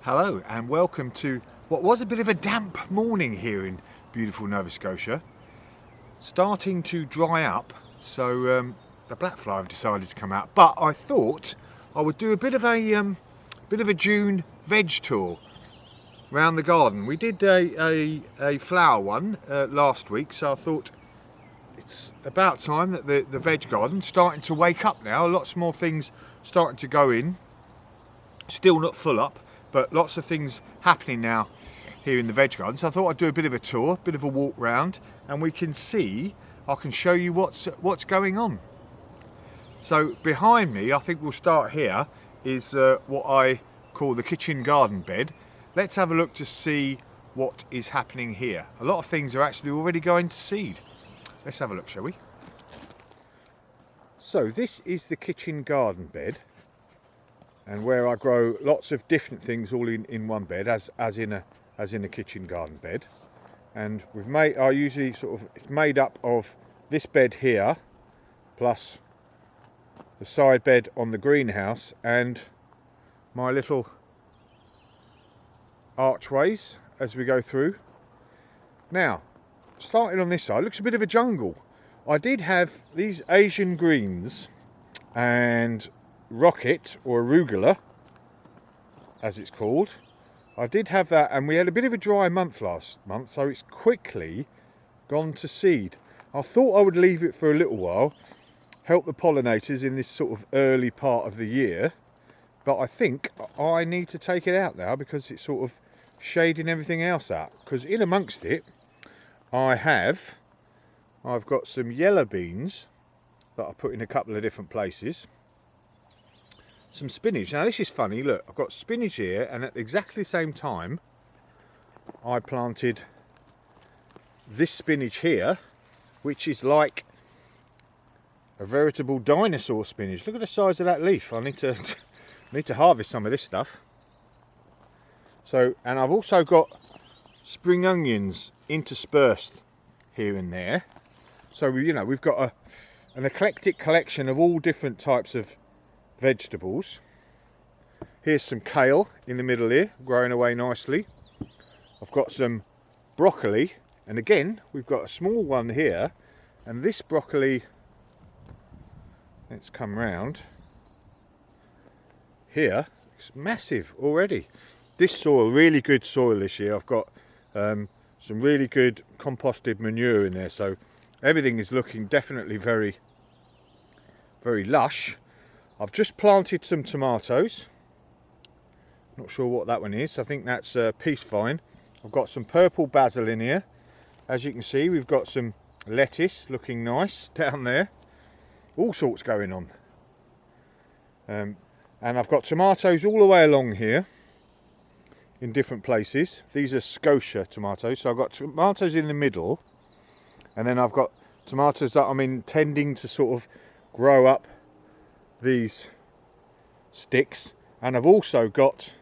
Hello and welcome to what was a bit of a damp morning here in beautiful Nova Scotia. Starting to dry up, so the black fly have decided to come out. But I thought I would do a bit of a June veg tour around the garden. We did a flower one last week, so I thought it's about time that the veg garden's starting to wake up now. Lots more things starting to go in. Still not full up, but lots of things happening now here in the veg garden. So I thought I'd do a bit of a tour, a bit of a walk round, and we can see, I can show you what's going on. So behind me, I think we'll start here, is what I call the kitchen garden bed. Let's have a look to see what is happening here. A lot of things are actually already going to seed. Let's have a look, shall we? So this is the kitchen garden bed, and where I grow lots of different things all in one bed, as in a kitchen garden bed. And it's made up of this bed here, plus the side bed on the greenhouse, and my little archways as we go through. Now, starting on this side, looks a bit of a jungle. I did have these Asian greens and rocket, or arugula as it's called. I did have that, and we had a bit of a dry month last month, so it's quickly gone to seed. I thought I would leave it for a little while, help the pollinators in this sort of early part of the year, but I think I need to take it out now because it's sort of shading everything else out. Because in amongst it I've got some yellow beans that I put in a couple of different places. Some spinach. Now this is funny, look, I've got spinach here, and at exactly the same time I planted this spinach here, which is like a veritable dinosaur spinach. Look at the size of that leaf. I need to harvest some of this stuff. So, and I've also got spring onions interspersed here and there. So we've got an eclectic collection of all different types of vegetables. Here's some kale in the middle here, growing away nicely. I've got some broccoli, and again we've got a small one here, and this broccoli, let's come round here, it's massive already. This soil, really good soil this year. I've got some really good composted manure in there, so everything is looking definitely very, very lush. I've just planted some tomatoes. Not sure what that one is. I think that's peace vine. I've got some purple basil in here. As you can see, we've got some lettuce looking nice down there. All sorts going on. And I've got tomatoes all the way along here in different places. These are Scotia tomatoes. So I've got tomatoes in the middle, and then I've got tomatoes that I'm intending to sort of grow up these sticks, and I've also got,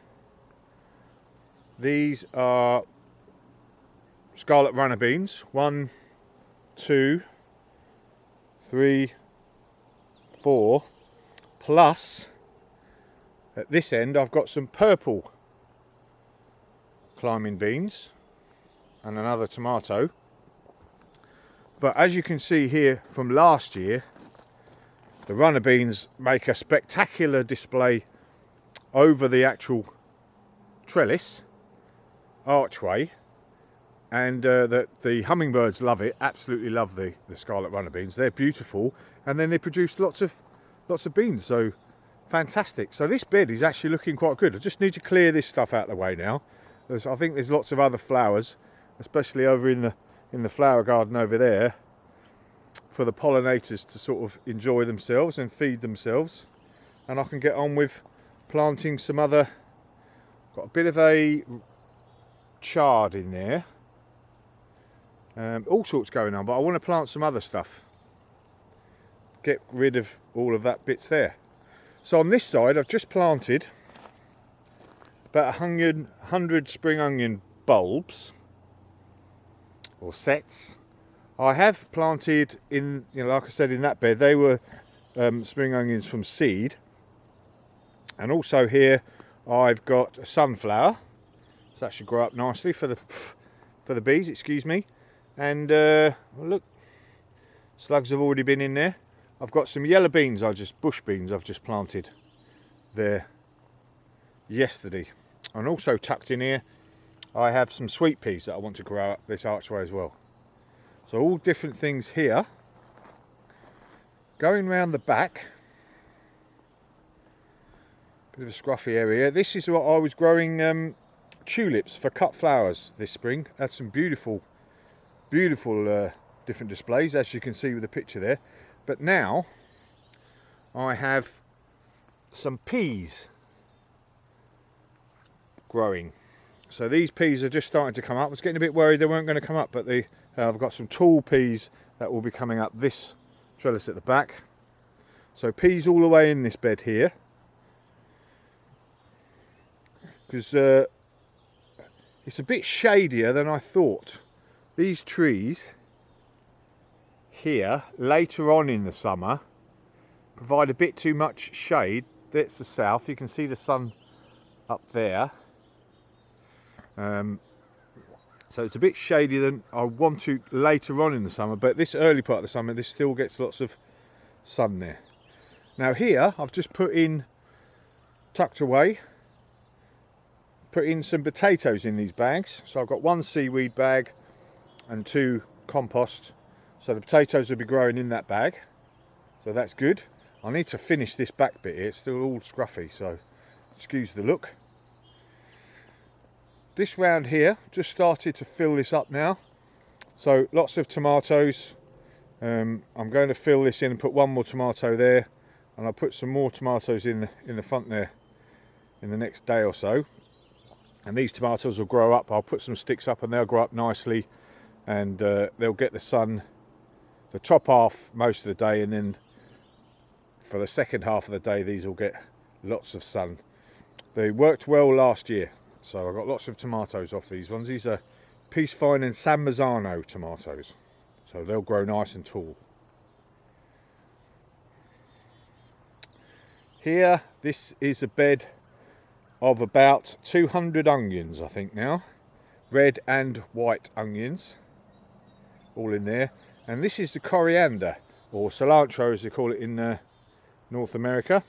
these are scarlet runner beans, 1, 2, 3, 4, plus at this end I've got some purple climbing beans and another tomato. But as you can see here from last year, the runner beans make a spectacular display over the actual trellis archway, and the hummingbirds love it, absolutely love the scarlet runner beans. They're beautiful, and then they produce lots of beans, so fantastic. So this bed is actually looking quite good. I just need to clear this stuff out of the way now. I think there's lots of other flowers, especially over in the flower garden over there, for the pollinators to sort of enjoy themselves and feed themselves. And I can get on with planting some other, got a bit of a chard in there, all sorts going on, but I want to plant some other stuff, get rid of all of that bits there. So on this side I've just planted about 100 spring onion bulbs or sets. I have planted in, like I said, in that bed, they were spring onions from seed. And also here I've got a sunflower, so that should grow up nicely for the bees, excuse me. And well, look, slugs have already been in there. I've got some yellow beans, bush beans I've just planted there yesterday. And also tucked in here I have some sweet peas that I want to grow up this archway as well. So all different things here. Going round the back, bit of a scruffy area. This is what I was growing tulips for cut flowers this spring. Had some beautiful different displays, as you can see with the picture there. But now I have some peas growing. So these peas are just starting to come up. I was getting a bit worried they weren't going to come up, but I've got some tall peas that will be coming up this trellis at the back. So peas all the way in this bed here, because it's a bit shadier than I thought. These trees here later on in the summer provide a bit too much shade. That's the south, you can see the sun up there. So it's a bit shadier than I want to later on in the summer, but this early part of the summer this still gets lots of sun there. Now here I've just put in, tucked away, put in some potatoes in these bags. So I've got one seaweed bag and 2 compost. So the potatoes will be growing in that bag. So that's good. I need to finish this back bit here. It's still all scruffy, so excuse the look. This round here, just started to fill this up now. So lots of tomatoes. I'm going to fill this in and put one more tomato there. And I'll put some more tomatoes in the front there in the next day or so. And these tomatoes will grow up. I'll put some sticks up and they'll grow up nicely. And they'll get the sun, the top half most of the day, and then for the second half of the day these will get lots of sun. They worked well last year, so I got lots of tomatoes off these ones. These are Peacefine and San Marzano tomatoes, so they'll grow nice and tall. Here, this is a bed of about 200 onions, I think now, red and white onions, all in there. And this is the coriander, or cilantro as they call it in North America.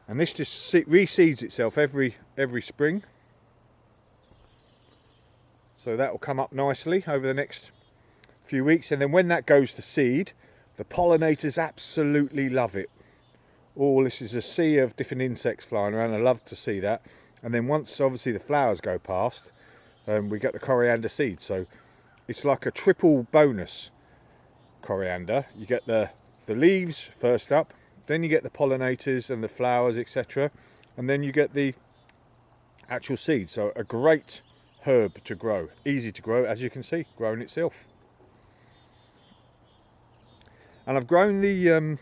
And this just reseeds itself every spring. So that will come up nicely over the next few weeks. And then when that goes to seed, the pollinators absolutely love it. Oh, this is a sea of different insects flying around. I love to see that. And then once obviously the flowers go past, we get the coriander seed. So it's like a triple bonus coriander. You get the leaves first up, then you get the pollinators and the flowers, etc. And then you get the actual seeds. So a great herb to grow, easy to grow, as you can see, growing itself. And I've grown the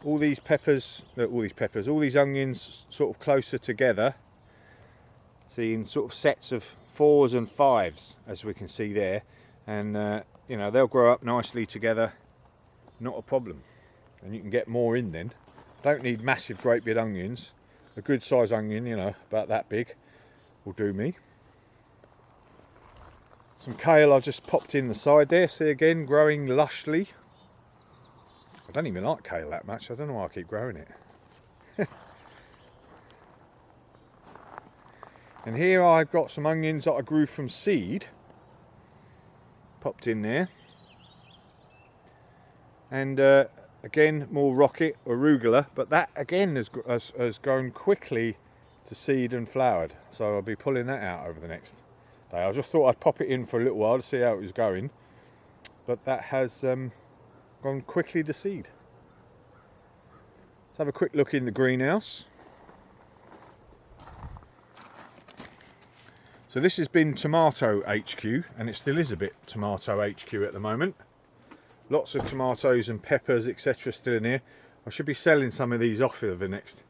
all these onions sort of closer together. See, in sort of sets of 4s and 5s, as we can see there. And you know, they'll grow up nicely together, not a problem. And you can get more in then. Don't need massive great big onions. A good size onion, you know, about that big, will do me. Some kale I just popped in the side there. See, again, growing lushly. I don't even like kale that much. I don't know why I keep growing it. And here I've got some onions that I grew from seed. Popped in there. And again, more rocket arugula, but that again has grown quickly to seed and flowered. So I'll be pulling that out over the next day. I just thought I'd pop it in for a little while to see how it was going. But that has gone quickly to seed. Let's have a quick look in the greenhouse. So this has been Tomato HQ, and it still is a bit Tomato HQ at the moment. Lots of tomatoes and peppers, etc. still in here. I should be selling some of these off over the next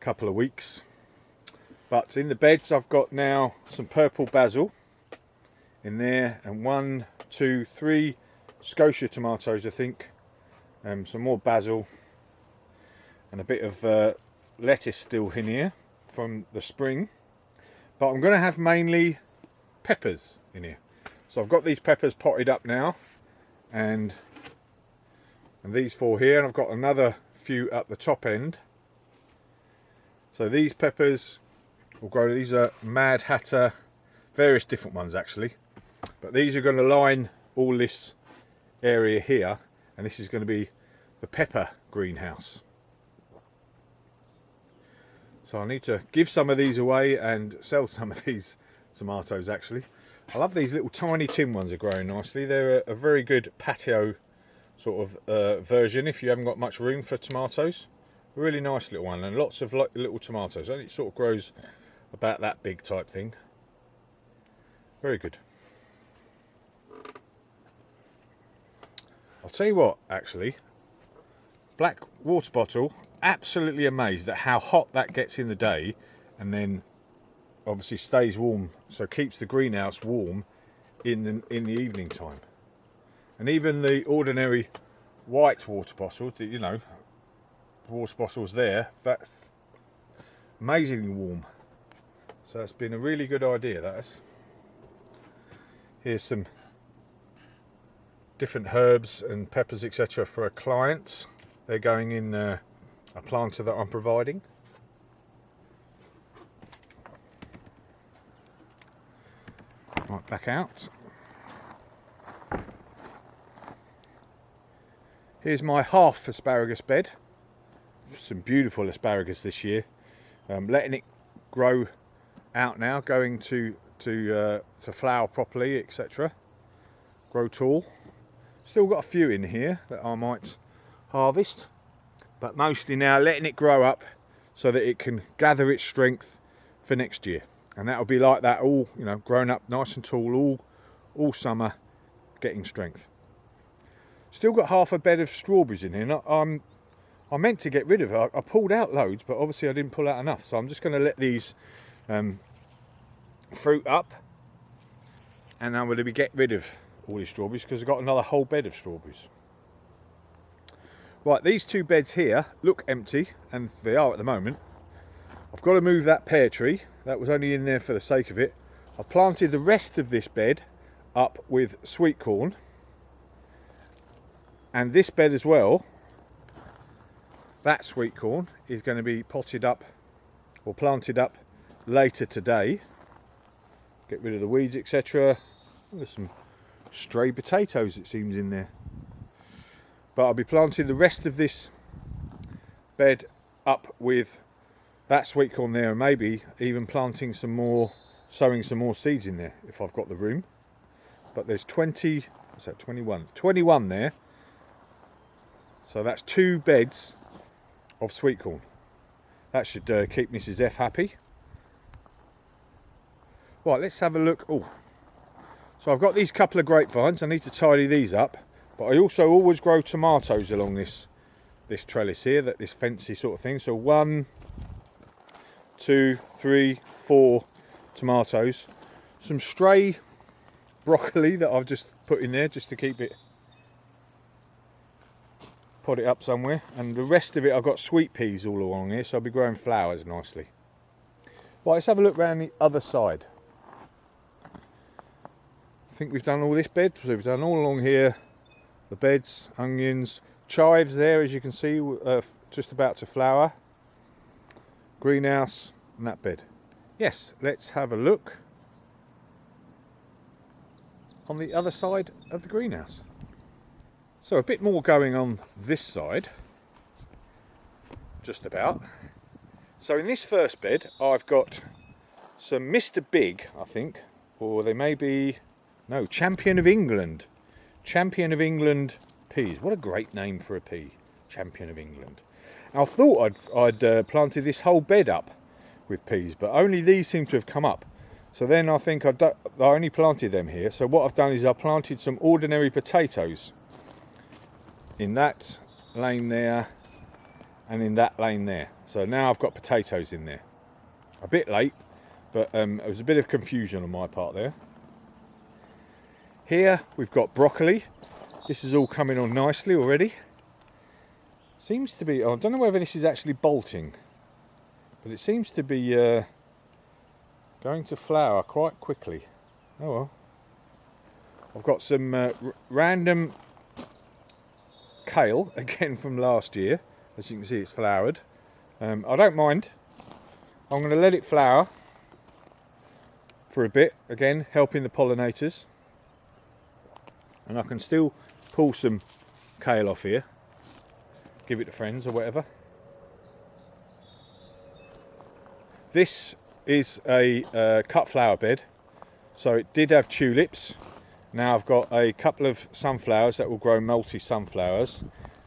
couple of weeks. But in the beds I've got now some purple basil in there, and 1, 2, 3 Scotia tomatoes, I think. Some more basil. and a bit of lettuce still in here from the spring. But I'm going to have mainly peppers in here. So I've got these peppers potted up now, and these 4 here, and I've got another few at the top end. So these peppers will grow. These are Mad Hatter, various different ones actually, but these are going to line all this area here, and this is going to be the pepper greenhouse. So I need to give some of these away and sell some of these tomatoes actually. I love these little tiny tin ones, are growing nicely. They're a very good patio sort of version if you haven't got much room for tomatoes. Really nice little one, and lots of little tomatoes. It sort of grows about that big type thing. Very good. I'll tell you what, actually, black water bottle, absolutely amazed at how hot that gets in the day, and then obviously stays warm, so keeps the greenhouse warm in the evening time. And even the ordinary white water bottle, you know, water bottles there, that's amazingly warm. So it's been a really good idea, that is. Here's some different herbs and peppers, etc. for a client. They're going in a planter that I'm providing. Right, back out. Here's my half asparagus bed. Some beautiful asparagus this year. Letting it grow out now, going to flower properly, etc. Grow tall. Still got a few in here that I might harvest, but mostly now letting it grow up so that it can gather its strength for next year. And that'll be like that, all, you know, grown up nice and tall all summer, getting strength. Still got half a bed of strawberries in here. I meant to get rid of it. I pulled out loads, but obviously I didn't pull out enough. So I'm just going to let these fruit up, and I'm going to get rid of all these strawberries because I've got another whole bed of strawberries. Right, these 2 beds here look empty, and they are at the moment. I've got to move that pear tree. That was only in there for the sake of it. I've planted the rest of this bed up with sweet corn, and this bed as well. That sweet corn is going to be potted up or planted up later today. Get rid of the weeds, etc. There's some stray potatoes, it seems, in there. But I'll be planting the rest of this bed up with that sweet corn there, and maybe even planting some more, sowing some more seeds in there if I've got the room. But there's 20, what's that, 21 there. So that's 2 beds of sweet corn. That should keep Mrs. F happy. Right, let's have a look. Oh, so I've got these couple of grapevines. I need to tidy these up, but I also always grow tomatoes along this trellis here, this fancy sort of thing. So 1, 2, 3, 4 tomatoes. Some stray broccoli that I've just put in there just to keep it, pot it up somewhere, and the rest of it I've got sweet peas all along here, so I'll be growing flowers nicely. Right, let's have a look around the other side. I think we've done all this bed, so we've done all along here, the beds, onions, chives there, as you can see, just about to flower, greenhouse, and that bed. Yes, let's have a look on the other side of the greenhouse. So a bit more going on this side, just about. So in this first bed I've got some Mr. Big, I think, or they may be, no, Champion of England peas. What a great name for a pea, Champion of England. And I thought I'd planted this whole bed up with peas, but only these seem to have come up. So then I think I only planted them here. So what I've done is I planted some ordinary potatoes in that lane there and in that lane there. So now I've got potatoes in there. A bit late, but it was a bit of confusion on my part there. Here we've got broccoli. This is all coming on nicely already. Seems to be, I don't know whether this is actually bolting, but it seems to be going to flower quite quickly. Oh well. I've got some random kale, again from last year. As you can see, it's flowered. I don't mind. I'm going to let it flower for a bit, again helping the pollinators. And I can still pull some kale off here, give it to friends or whatever. This is a cut flower bed, so it did have tulips. Now I've got a couple of sunflowers that will grow multi-sunflowers,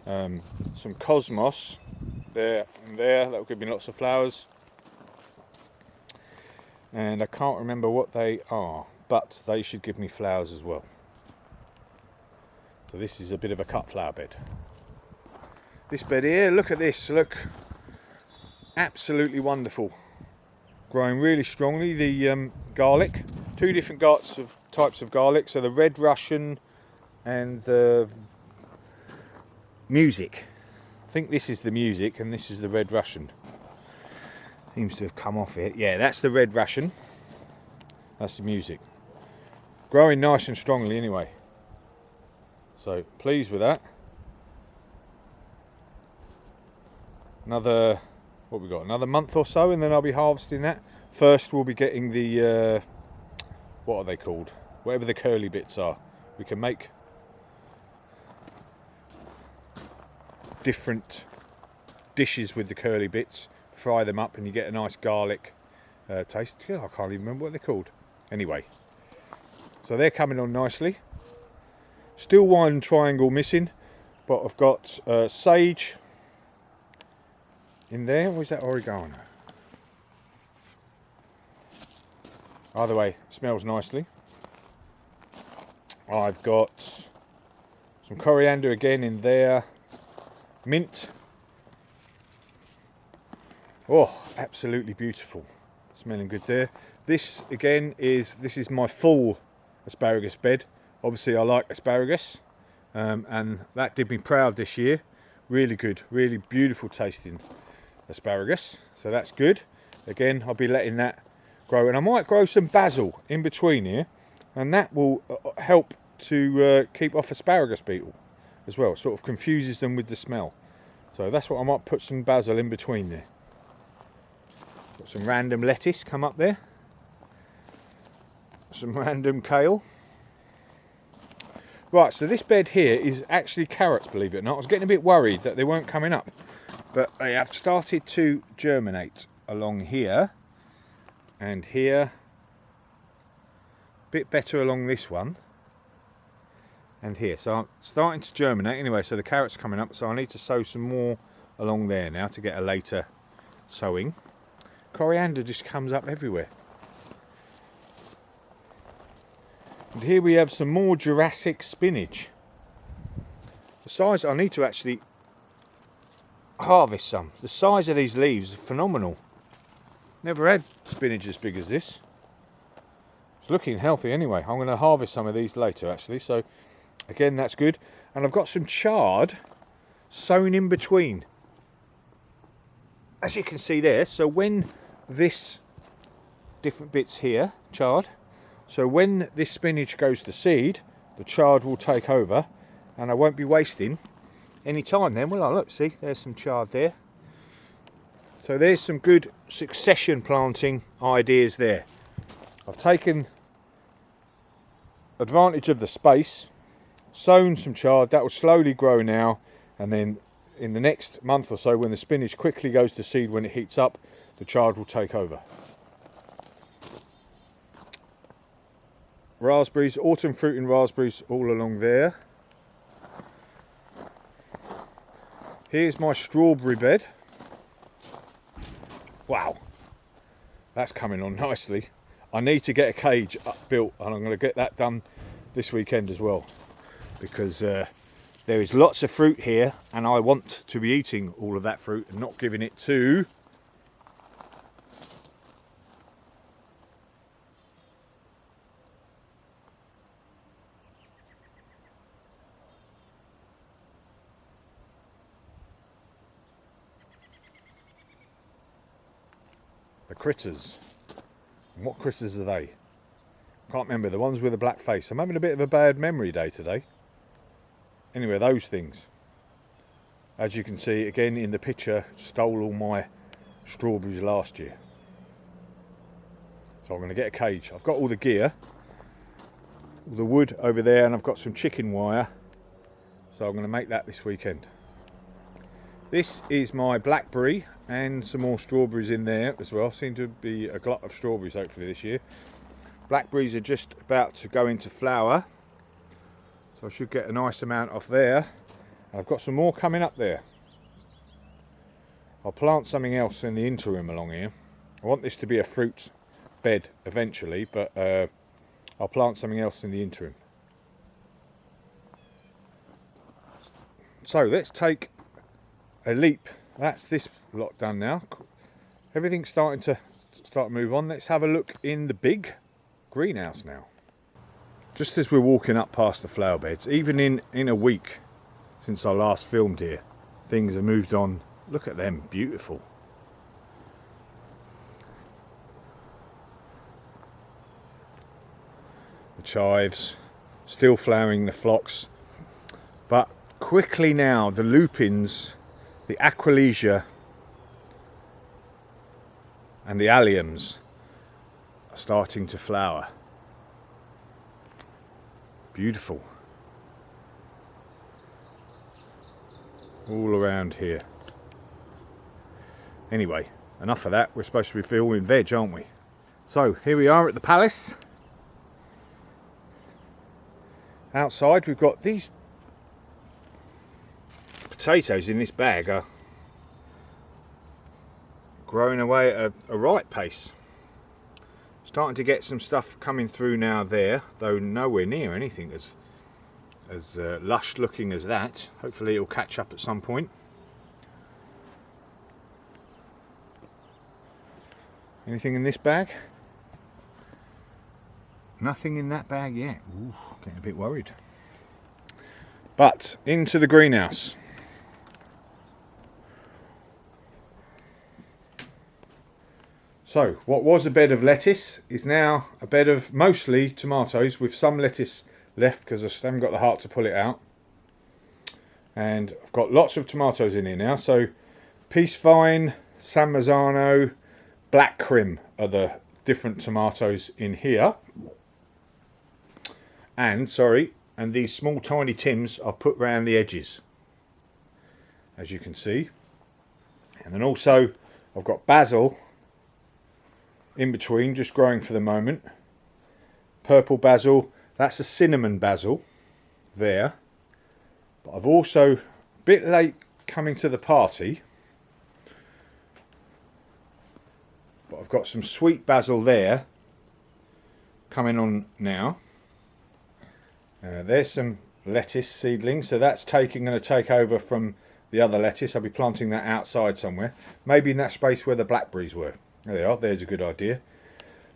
some cosmos there and there that will give me lots of flowers, and I can't remember what they are, but they should give me flowers as well. So this is a bit of a cut flower bed. This bed here, look at this, look, absolutely wonderful. Growing really strongly. The garlic, two different types of garlic, so the red Russian and the music. I think this is the music and this is the red Russian. Seems to have come off it. Yeah, that's the red Russian. That's the music. Growing nice and strongly anyway. So pleased with that. Another, what we got? Another month or so, and then I'll be harvesting that. First, we'll be getting the what are they called? Whatever the curly bits are. We can make different dishes with the curly bits. Fry them up, and you get a nice garlic taste. I can't even remember what they're called. Anyway, so they're coming on nicely. Still one triangle missing, but I've got sage in there. Where's that oregano? Either way, smells nicely. I've got some coriander again in there. Mint. Oh, absolutely beautiful. Smelling good there. This again is my full asparagus bed. Obviously I like asparagus, and that did me proud this year. Really good, really beautiful tasting asparagus, so that's good. Again, I'll be letting that grow, and I might grow some basil in between here, and that will help to keep off asparagus beetle as well. Sort of confuses them with the smell, so that's what I might put some basil in between there. Got some random lettuce come up there, some random kale. Right, so this bed here is actually carrots, believe it or not. I was getting a bit worried that they weren't coming up, but they have started to germinate along here and here. A bit better along this one and here. So I'm starting to germinate anyway, so the carrots are coming up, so I need to sow some more along there now to get a later sowing. Coriander just comes up everywhere. And here we have some more Jurassic spinach. The size, I need to actually harvest some. The size of these leaves is phenomenal. Never had spinach as big as this. It's looking healthy anyway. I'm going to harvest some of these later actually, so again that's good. And I've got some chard sown in between, as you can see there. So when this different bits here, chard, so when this spinach goes to seed, the chard will take over, and I won't be wasting any time then, will I? Look, see, there's some chard there. So there's some good succession planting ideas there. I've taken advantage of the space, sown some chard, that will slowly grow now, and then in the next month or so, when the spinach quickly goes to seed, when it heats up, the chard will take over. Raspberries, autumn fruiting raspberries all along there. Here's my strawberry bed. Wow, that's coming on nicely. I need to get a cage built, and I'm going to get that done this weekend as well, because there is lots of fruit here, and I want to be eating all of that fruit and not giving it to The critters. And what critters are they? Can't remember. The ones with a black face. I'm having a bit of a bad memory day today. Anyway, those things. As you can see, again in the picture, stole all my strawberries last year. So I'm going to get a cage. I've got all the gear, all the wood over there, and I've got some chicken wire. So I'm going to make that this weekend. This is my blackberry and some more strawberries in there as well. Seem to be a glut of strawberries hopefully this year. Blackberries are just about to go into flower, so I should get a nice amount off there. I've got some more coming up there. I'll plant something else in the interim along here. I want this to be a fruit bed eventually, but I'll plant something else in the interim. So let's take a leap. That's this lot done now. Everything's starting to move on. Let's have a look in the big greenhouse now. Just as we're walking up past the flower beds, even in a week since I last filmed here, things have moved on. Look at them, beautiful. The chives still flowering, the phlox, but quickly now the lupins, the aquilegia and the alliums are starting to flower. Beautiful. All around here. Anyway, enough of that. We're supposed to be filming veg, aren't we? So here we are at the palace. Outside we've got these potatoes in this bag are growing away at a right pace. Starting to get some stuff coming through now there, though nowhere near anything as lush looking as that. Hopefully it'll catch up at some point. Anything in this bag? Nothing in that bag yet. Ooh, getting a bit worried. But into the greenhouse. So what was a bed of lettuce is now a bed of mostly tomatoes with some lettuce left because I haven't got the heart to pull it out. And I've got lots of tomatoes in here now. So Peace Vine, San Marzano, Black Crim are the different tomatoes in here. And these small tiny tims I've put round the edges, as you can see. And then also I've got basil in between, just growing for the moment. Purple basil, that's a cinnamon basil there. But I've also, a bit late coming to the party, but I've got some sweet basil there coming on now. There's some lettuce seedlings, so that's going to take over from the other lettuce. I'll be planting that outside somewhere, maybe in that space where the blackberries were. There they are. There's a good idea.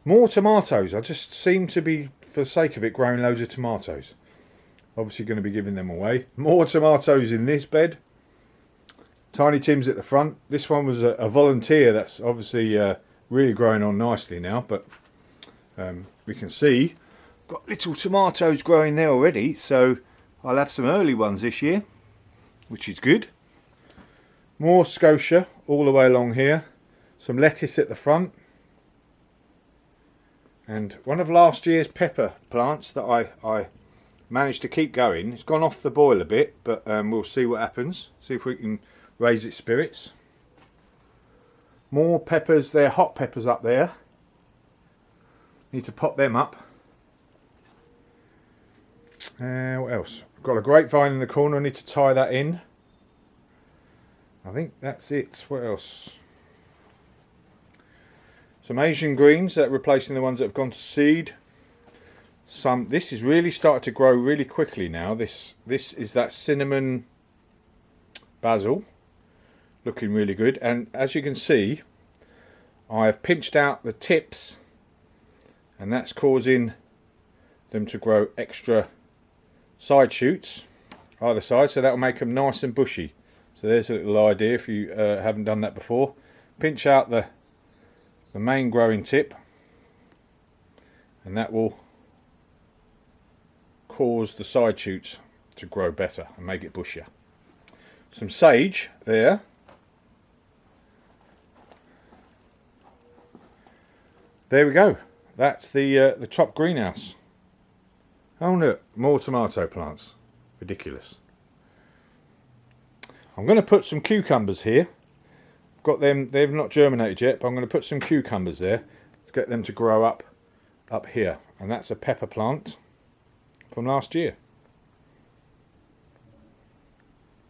More tomatoes. I just seem to be, for the sake of it, growing loads of tomatoes. Obviously going to be giving them away. More tomatoes in this bed. Tiny Tims at the front. This one was a volunteer that's obviously really growing on nicely now, but we can see got little tomatoes growing there already, so I'll have some early ones this year, which is good. More Scotia all the way along here. Some lettuce at the front. And one of last year's pepper plants that I managed to keep going. It's gone off the boil a bit, but we'll see what happens. See if we can raise its spirits. More peppers. They're hot peppers up there. Need to pop them up. What else? I've got a grapevine in the corner. I need to tie that in. I think that's it. What else? Some Asian greens that are replacing the ones that have gone to seed. This is really starting to grow really quickly now. This is that cinnamon basil, looking really good. And as you can see, I've pinched out the tips, and that's causing them to grow extra side shoots either side, so that'll make them nice and bushy. So there's a little idea if you haven't done that before. Pinch out the the main growing tip, and that will cause the side shoots to grow better and make it bushier. Some sage there. There we go. That's the top greenhouse. Oh look, more tomato plants. Ridiculous. I'm going to put some cucumbers here. Got them, they've not germinated yet, but I'm going to put some cucumbers there to get them to grow up here. And that's a pepper plant from last year.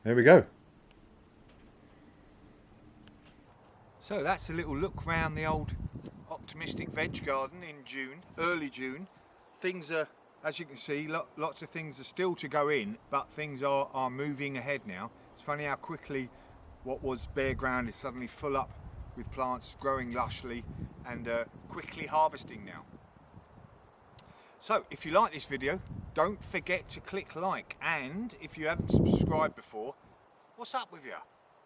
There we go. So that's a little look round the old optimistic veg garden in June, early June. Things are, as you can see, lots of things are still to go in, but things are moving ahead now. It's funny how quickly what was bare ground is suddenly full up with plants growing lushly and quickly harvesting now. So if you like this video, don't forget to click like, and if you haven't subscribed before, what's up with you?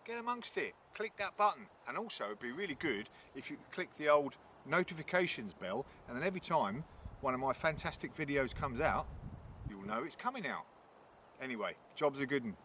Get amongst it, click that button, and also it'd be really good if you click the old notifications bell, and then every time one of my fantastic videos comes out, you'll know it's coming out. Anyway, job's a good one.